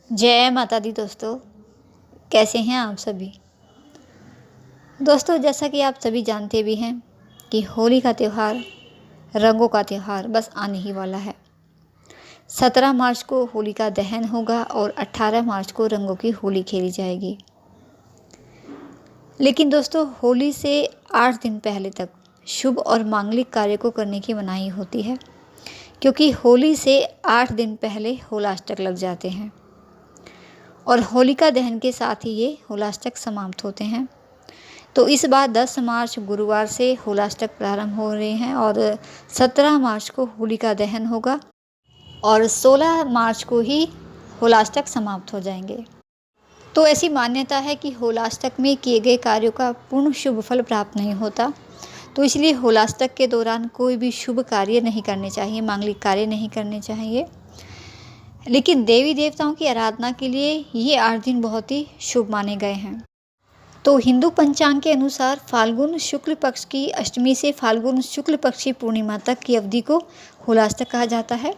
जय माता दी दोस्तों। कैसे हैं आप सभी दोस्तों? जैसा कि आप सभी जानते भी हैं कि होली का त्यौहार, रंगों का त्यौहार बस आने ही वाला है। 17 मार्च को होली का दहन होगा और 18 मार्च को रंगों की होली खेली जाएगी। लेकिन दोस्तों, होली से 8 दिन पहले तक शुभ और मांगलिक कार्य को करने की मनाही होती है, क्योंकि होली से 8 दिन पहले होलाष्टक लग जाते हैं और होलिका दहन के साथ ही ये होलाष्टक समाप्त होते हैं। तो इस बार 10 मार्च गुरुवार से होलाष्टक प्रारंभ हो रहे हैं और 17 मार्च को होलिका दहन होगा और 16 मार्च को ही होलाष्टक समाप्त हो जाएंगे। तो ऐसी मान्यता है कि होलाष्टक में किए गए कार्यों का पूर्ण शुभ फल प्राप्त नहीं होता, तो इसलिए होलाष्टक के दौरान कोई भी शुभ कार्य नहीं करने चाहिए, मांगलिक कार्य नहीं करने चाहिए। लेकिन देवी देवताओं की आराधना के लिए ये 8 दिन बहुत ही शुभ माने गए हैं। तो हिंदू पंचांग के अनुसार फाल्गुन शुक्ल पक्ष की अष्टमी से फाल्गुन शुक्ल पक्ष की पूर्णिमा तक की अवधि को होलाष्टक कहा जाता है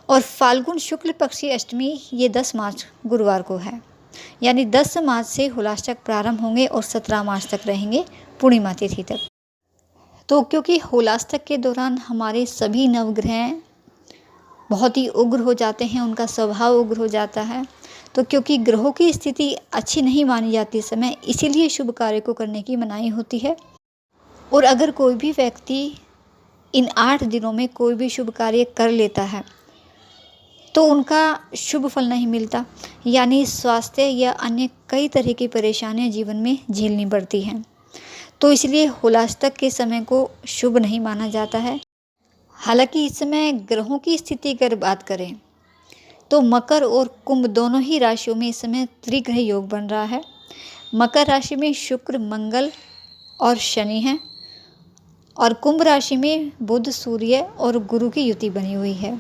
और फाल्गुन शुक्ल पक्ष की अष्टमी ये 10 मार्च गुरुवार को है। यानी 10 मार्च से होलाष्टक प्रारंभ होंगे और 17 मार्च तक रहेंगे पूर्णिमा तिथि तक। तो क्योंकि होलाष्टक के दौरान हमारे सभी नवग्रह बहुत ही उग्र हो जाते हैं, उनका स्वभाव उग्र हो जाता है, तो क्योंकि ग्रहों की स्थिति अच्छी नहीं मानी जाती इस समय, इसीलिए शुभ कार्य को करने की मनाही होती है। और अगर कोई भी व्यक्ति इन 8 दिनों में कोई भी शुभ कार्य कर लेता है तो उनका शुभ फल नहीं मिलता, यानी स्वास्थ्य या अन्य कई तरह की परेशानियां जीवन में झेलनी पड़ती हैं। तो इसलिए होलाष्टक के समय को शुभ नहीं माना जाता है। हालांकि इस समय ग्रहों की स्थिति अगर बात करें तो मकर और कुंभ दोनों ही राशियों में इस समय त्रिग्रह योग बन रहा है। मकर राशि में शुक्र, मंगल और शनि हैं और कुंभ राशि में बुध, सूर्य और गुरु की युति बनी हुई है।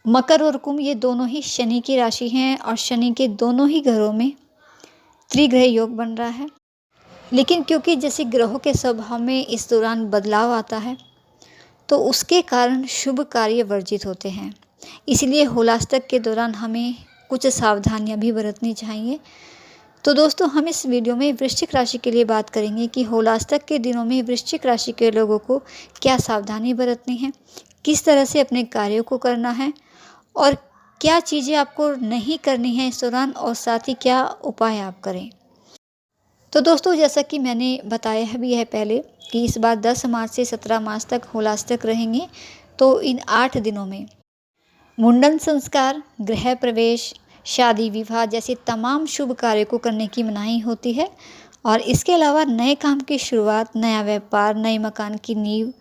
मकर और कुंभ ये दोनों ही शनि की राशि हैं और शनि के दोनों ही घरों में त्रिग्रह योग बन रहा है। लेकिन क्योंकि जैसे ग्रहों के स्वभाव में इस दौरान बदलाव आता है, तो उसके कारण शुभ कार्य वर्जित होते हैं। इसलिए होलाष्टक के दौरान हमें कुछ सावधानियां भी बरतनी चाहिए। तो दोस्तों, हम इस वीडियो में वृश्चिक राशि के लिए बात करेंगे कि होलाष्टक के दिनों में वृश्चिक राशि के लोगों को क्या सावधानी बरतनी है, किस तरह से अपने कार्यों को करना है और क्या चीज़ें आपको नहीं करनी है इस दौरान, और साथ ही क्या उपाय आप करें। तो दोस्तों, जैसा कि मैंने बताया भी है पहले कि इस बार 10 मार्च से 17 मार्च तक होलाष्टक रहेंगे। तो इन 8 दिनों में मुंडन संस्कार, गृह प्रवेश, शादी विवाह जैसे तमाम शुभ कार्य को करने की मनाही होती है और इसके अलावा नए काम की शुरुआत, नया व्यापार, नए मकान की नींव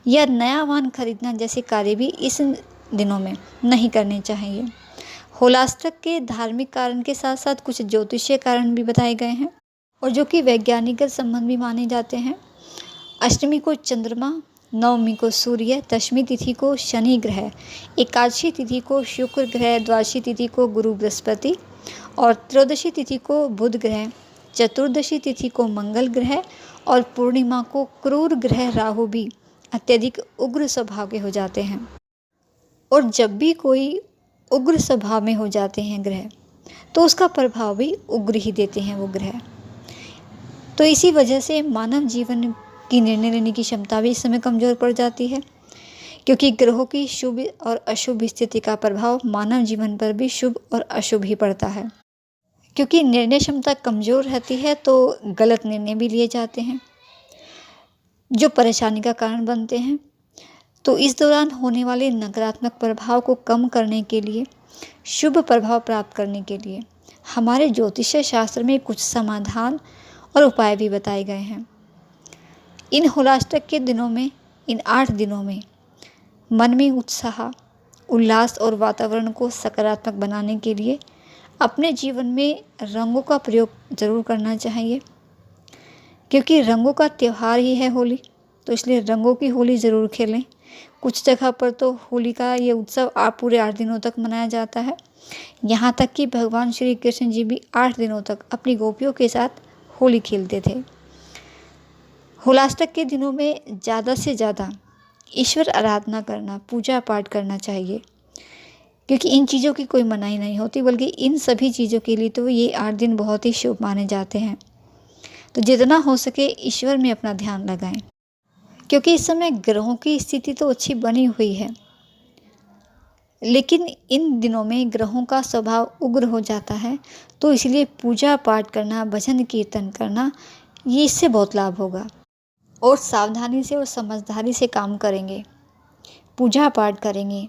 या नया वाहन खरीदना जैसे कार्य भी इस दिनों में नहीं करने चाहिए। होलाष्टक के धार्मिक कारण के साथ साथ कुछ ज्योतिषीय कारण भी बताए गए हैं और जो कि वैज्ञानिक संबंध भी माने जाते हैं। अष्टमी को चंद्रमा, नवमी को सूर्य, दशमी तिथि को शनि ग्रह, एकादशी तिथि को शुक्र ग्रह, द्वादशी तिथि को गुरु बृहस्पति और त्रयोदशी तिथि को बुध ग्रह, चतुर्दशी तिथि को मंगल ग्रह और पूर्णिमा को क्रूर ग्रह राहु भी अत्यधिक उग्र स्वभाव के हो जाते हैं। और जब भी कोई उग्र स्वभाव में हो जाते हैं ग्रह, तो उसका प्रभाव भी उग्र ही देते हैं वो ग्रह। तो इसी वजह से मानव जीवन की निर्णय लेने की क्षमता भी इस समय कमज़ोर पड़ जाती है, क्योंकि ग्रहों की शुभ और अशुभ स्थिति का प्रभाव मानव जीवन पर भी शुभ और अशुभ ही पड़ता है। क्योंकि निर्णय क्षमता कमज़ोर रहती है तो गलत निर्णय भी लिए जाते हैं जो परेशानी का कारण बनते हैं। तो इस दौरान होने वाले नकारात्मक प्रभाव को कम करने के लिए, शुभ प्रभाव प्राप्त करने के लिए हमारे ज्योतिष शास्त्र में कुछ समाधान और उपाय भी बताए गए हैं। इन होलाष्टक के दिनों में, इन 8 दिनों में मन में उत्साह, उल्लास और वातावरण को सकारात्मक बनाने के लिए अपने जीवन में रंगों का प्रयोग ज़रूर करना चाहिए, क्योंकि रंगों का त्यौहार ही है होली। तो इसलिए रंगों की होली ज़रूर खेलें। कुछ जगह पर तो होली का ये उत्सव पूरे 8 दिनों तक मनाया जाता है। यहाँ तक कि भगवान श्री कृष्ण जी भी 8 दिनों तक अपनी गोपियों के साथ होली खेलते थे। होलाष्टक के दिनों में ज़्यादा से ज़्यादा ईश्वर आराधना करना, पूजा पाठ करना चाहिए, क्योंकि इन चीज़ों की कोई मनाही नहीं होती, बल्कि इन सभी चीज़ों के लिए तो ये 8 दिन बहुत ही शुभ माने जाते हैं। तो जितना हो सके ईश्वर में अपना ध्यान लगाएं, क्योंकि इस समय ग्रहों की स्थिति तो अच्छी बनी हुई है, लेकिन इन दिनों में ग्रहों का स्वभाव उग्र हो जाता है। तो इसलिए पूजा पाठ करना, भजन कीर्तन करना, ये इससे बहुत लाभ होगा। और सावधानी से और समझदारी से काम करेंगे, पूजा पाठ करेंगे,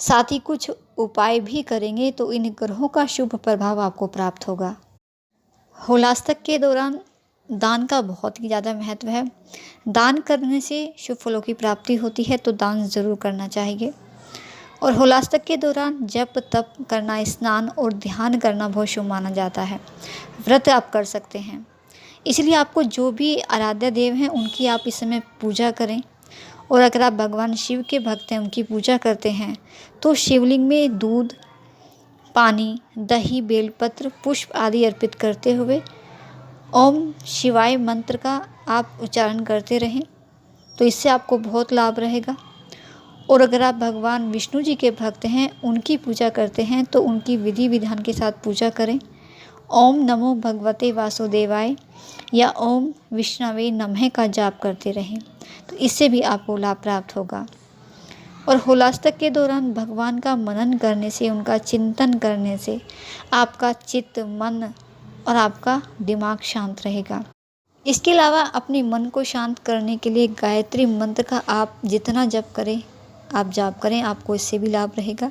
साथ ही कुछ उपाय भी करेंगे तो इन ग्रहों का शुभ प्रभाव आपको प्राप्त होगा। होलाष्टक के दौरान दान का बहुत ही ज़्यादा महत्व है। दान करने से शुभ फलों की प्राप्ति होती है, तो दान ज़रूर करना चाहिए। और होलाष्टक के दौरान जप तप करना, स्नान और ध्यान करना बहुत शुभ माना जाता है। व्रत आप कर सकते हैं, इसलिए आपको जो भी आराध्य देव हैं उनकी आप इस समय पूजा करें। और अगर आप भगवान शिव के भक्त हैं, उनकी पूजा करते हैं, तो शिवलिंग में दूध, पानी, दही, बेलपत्र, पुष्प आदि अर्पित करते हुए ओम शिवाय मंत्र का आप उच्चारण करते रहें, तो इससे आपको बहुत लाभ रहेगा। और अगर आप भगवान विष्णु जी के भक्त हैं, उनकी पूजा करते हैं, तो उनकी विधि विधान के साथ पूजा करें। ओम नमो भगवते वासुदेवाय या ओम विष्णवे नमः का जाप करते रहें, तो इससे भी आपको लाभ प्राप्त होगा। और होलाष्टक के दौरान भगवान का मनन करने से, उनका चिंतन करने से आपका चित्त, मन और आपका दिमाग शांत रहेगा। इसके अलावा अपने मन को शांत करने के लिए गायत्री मंत्र का आप जितना जप करें, आप जाप करें, आपको इससे भी लाभ रहेगा।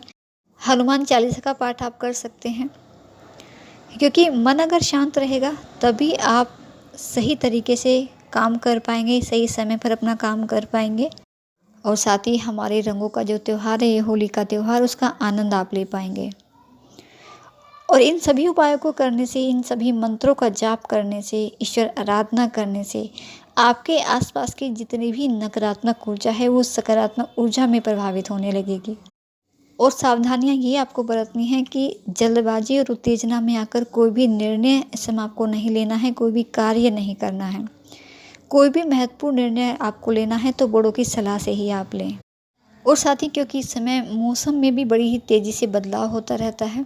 हनुमान चालीसा का पाठ आप कर सकते हैं, क्योंकि मन अगर शांत रहेगा तभी आप सही तरीके से काम कर पाएंगे, सही समय पर अपना काम कर पाएंगे। और साथ ही हमारे रंगों का जो त्यौहार है, ये होली का त्यौहार, उसका आनंद आप ले पाएंगे। और इन सभी उपायों को करने से, इन सभी मंत्रों का जाप करने से, ईश्वर आराधना करने से आपके आसपास की जितनी भी नकारात्मक ऊर्जा है, वो सकारात्मक ऊर्जा में प्रभावित होने लगेगी। और सावधानियां ये आपको बरतनी है कि जल्दबाजी और उत्तेजना में आकर कोई भी निर्णय इस समय आपको नहीं लेना है, कोई भी कार्य नहीं करना है। कोई भी महत्वपूर्ण निर्णय आपको लेना है तो बड़ों की सलाह से ही आप लें। और साथ ही क्योंकि इस समय मौसम में भी बड़ी ही तेज़ी से बदलाव होता रहता है,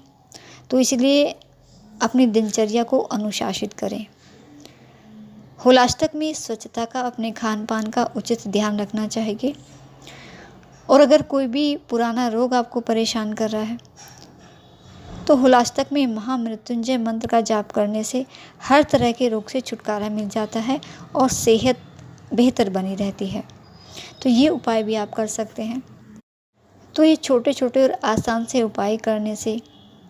तो इसलिए अपनी दिनचर्या को अनुशासित करें। होलाष्टक में स्वच्छता का, अपने खान पान का उचित ध्यान रखना चाहिए। और अगर कोई भी पुराना रोग आपको परेशान कर रहा है, तो होलाष्टक में महामृत्युंजय मंत्र का जाप करने से हर तरह के रोग से छुटकारा मिल जाता है और सेहत बेहतर बनी रहती है। तो ये उपाय भी आप कर सकते हैं। तो ये छोटे छोटे और आसान से उपाय करने से,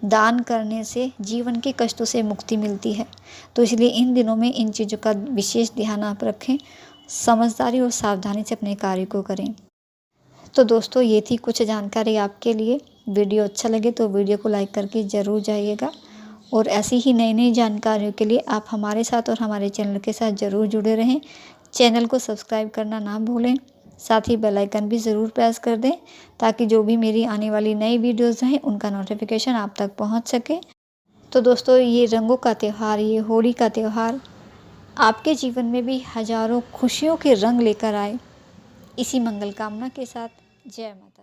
दान करने से जीवन के कष्टों से मुक्ति मिलती है। तो इसलिए इन दिनों में इन चीज़ों का विशेष ध्यान आप रखें, समझदारी और सावधानी से अपने कार्य को करें। तो दोस्तों, ये थी कुछ जानकारी आपके लिए। वीडियो अच्छा लगे तो वीडियो को लाइक करके ज़रूर जाइएगा। और ऐसी ही नई नई जानकारियों के लिए आप हमारे साथ और हमारे चैनल के साथ ज़रूर जुड़े रहें। चैनल को सब्सक्राइब करना ना भूलें, साथ ही बेल आइकन भी ज़रूर प्रेस कर दें, ताकि जो भी मेरी आने वाली नई वीडियोज़ हैं उनका नोटिफिकेशन आप तक पहुंच सके। तो दोस्तों, ये रंगों का त्यौहार, ये होली का त्यौहार आपके जीवन में भी हज़ारों खुशियों के रंग लेकर आए, इसी मंगल कामना के साथ। जय माता।